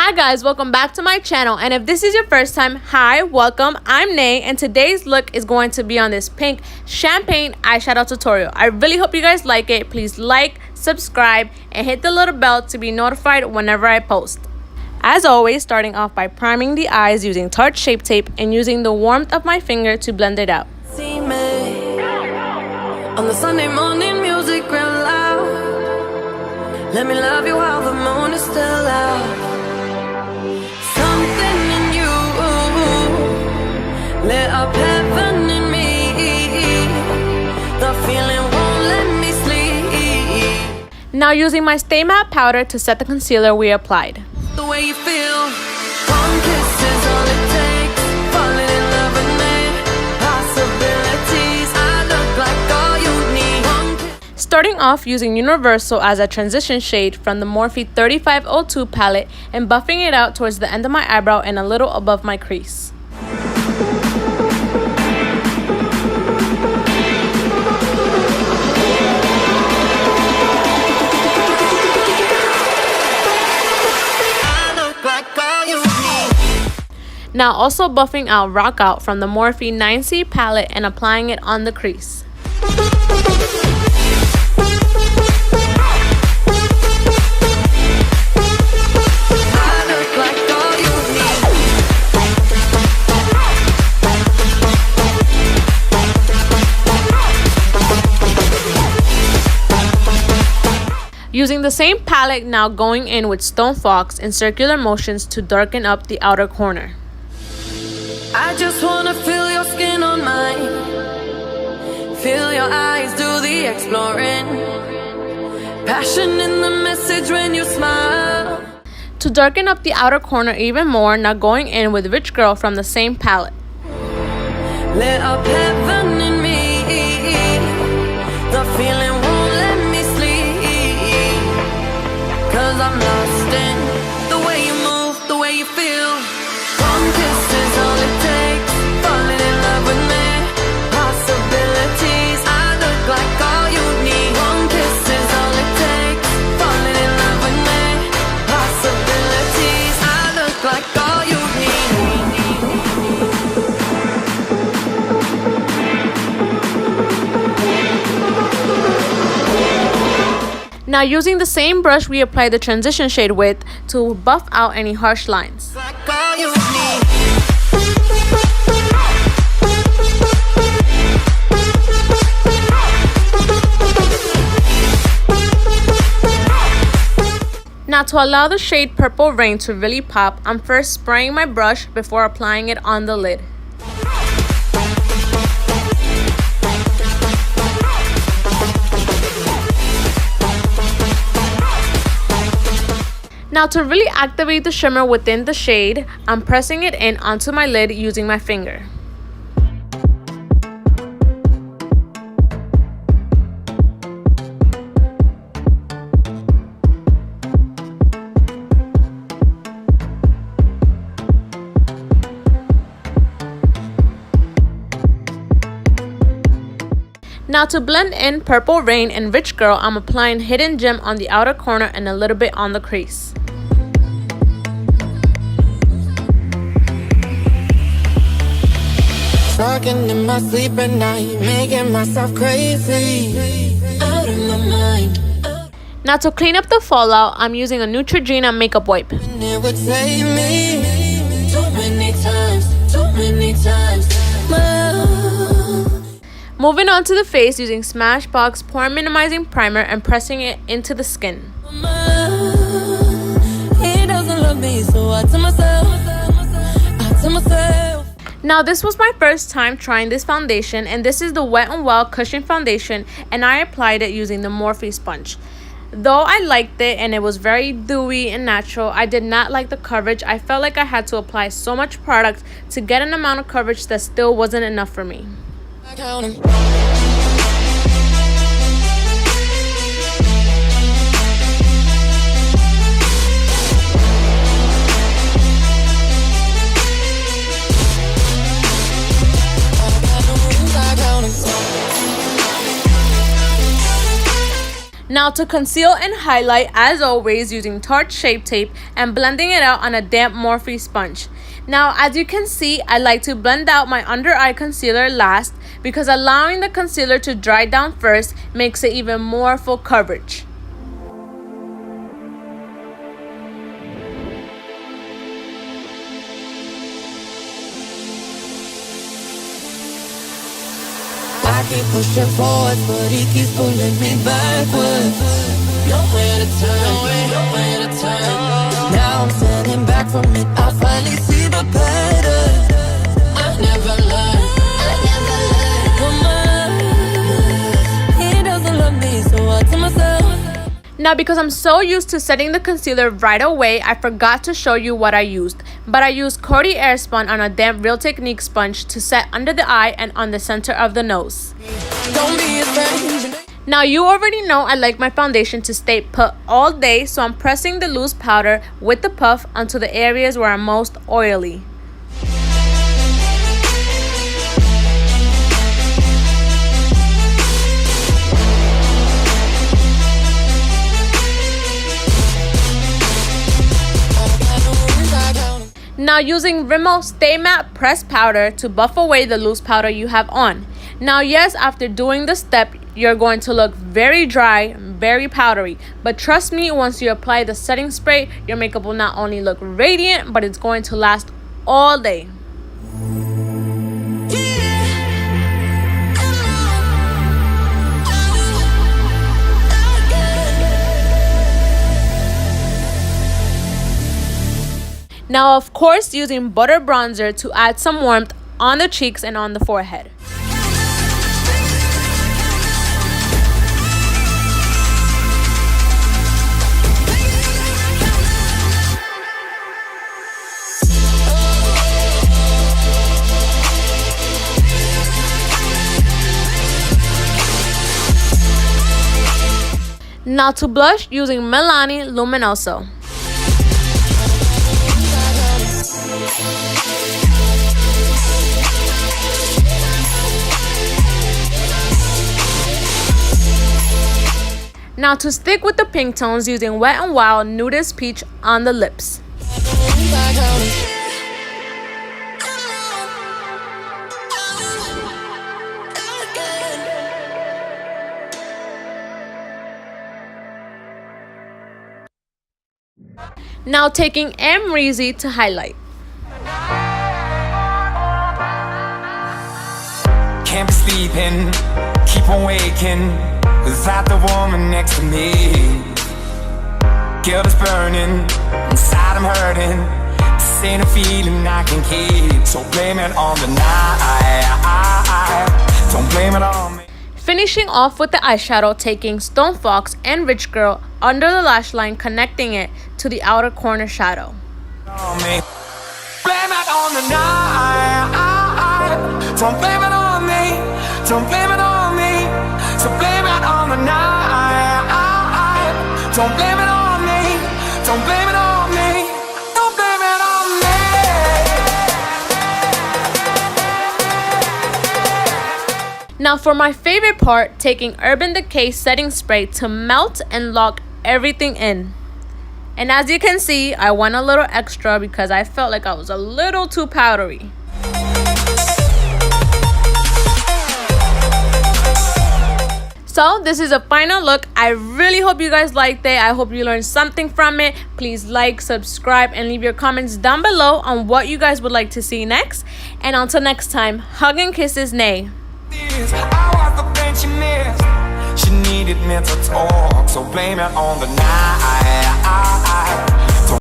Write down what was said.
Hi guys, welcome back to my channel, and if this is your first time, hi, welcome. I'm Naee, and today's look is going to be on this pink champagne eyeshadow tutorial. I really hope you guys like it. Please like, subscribe, and hit the little bell to be notified whenever I post. As always, starting off by priming the eyes using Tarte Shape Tape and using the warmth of my finger to blend it out. See me on the Sunday morning, music real loud. Let me love you while the moon is still out. Something in you lit up heaven in me. The feeling won't let me sleep. Now using my Stay Matte powder to set the concealer we applied. The way you feel, one kiss is all it takes. Falling in love with me, possibilities. I look like all you need. Starting off using Universal as a transition shade from the Morphe 3502 palette and buffing it out towards the end of my eyebrow and a little above my crease. Now also buffing out Rock Out from the Morphe 9C palette and applying it on the crease. Using the same palette, now going in with Stone Fox in circular motions to darken up the outer corner. I just wanna feel your skin on mine. Feel your eyes do the exploring. Passion in the message when you smile. To darken up the outer corner even more, now going in with Rich Girl from the same palette. Lit up heaven in me. The feeling won't let me sleep. 'Cause I'm lost in the way you move, the way you feel. One kiss is all it takes. Falling in love with me. Possibilities. I look like all you need. One kiss is all it takes. Falling in love with me. Possibilities. I look like all you need. Now using the same brush we applied the transition shade with to buff out any harsh lines. like all you need. Now to allow the shade Purple Rain to really pop, I'm first spraying my brush before applying it on the lid. Now to really activate the shimmer within the shade, I'm pressing it in onto my lid using my finger. Now to blend in Purple Rain and Rich Girl, I'm applying Hidden Gem on the outer corner and a little bit on the crease. Talking in my sleep at night, making myself crazy, out of my mind. Now to clean up the fallout, I'm using a Neutrogena makeup wipe. And it would save me too many times. Moving on to the face using Smashbox Pore Minimizing Primer and pressing it into the skin. He doesn't love me, so I tell myself. Now this was my first time trying this foundation, and this is the Wet n Wild Cushion Foundation, and I applied it using the Morphe sponge. Though I liked it and it was very dewy and natural, I did not like the coverage. I felt like I had to apply so much product to get an amount of coverage that still wasn't enough for me. Now Now to conceal and highlight, as always, using Tarte Shape Tape and blending it out on a damp Morphe sponge. Now, as you can see, I like to blend out my under eye concealer last because allowing the concealer to dry down first makes it even more full coverage. I keep pushing forward, but he keeps pulling me backwards. Nowhere to turn, nowhere to turn. Now I'm standing back from it, I finally see the pattern. I never learned, he doesn't love me, so I tell myself. Now, because I'm so used to setting the concealer right away, I forgot to show you what I used. But I used Coty Airspun on a damp Real Technique sponge to set under the eye and on the center of the nose. Don't be afraid. Now, you already know I like my foundation to stay put all day, so I'm pressing the loose powder with the puff onto the areas where I'm most oily. Now, using Rimmel Stay Matte Pressed Powder to buff away the loose powder you have on. Now, yes, after doing the step, you're going to look very dry, very powdery. But trust me, once you apply the setting spray, your makeup will not only look radiant, but it's going to last all day. Now, of course, using butter bronzer to add some warmth on the cheeks and on the forehead. Now to blush, using Milani Luminoso. Now to stick with the pink tones, using Wet n Wild Nudist Peach on the lips. Now taking Amrezy to highlight. Can't be sleeping, keep on waking without the woman next to me. Guilt is burning, inside I'm hurting. This ain't a feeling I can keep, so blame it on the night. Don't blame it on me. Finishing off with the eyeshadow, taking Stone Fox and Rich Girl under the lash line, connecting it to the outer corner shadow. Blame it on the night. Don't blame it on me. Don't blame it on me. So blame it on the night. Don't blame it on me. Don't blame it on me. Don't blame it on me. Now for my favorite part, taking Urban Decay setting spray to melt and lock everything in. And as you can see, I went a little extra because I felt like I was a little too powdery. So this is a final look. I really hope you guys liked it. I hope you learned something from it. Please like, subscribe, and leave your comments down below on what you guys would like to see next. And until next time, hug and kisses, Naee. I was the thing she missed. She needed mental talk, so blame it on the night.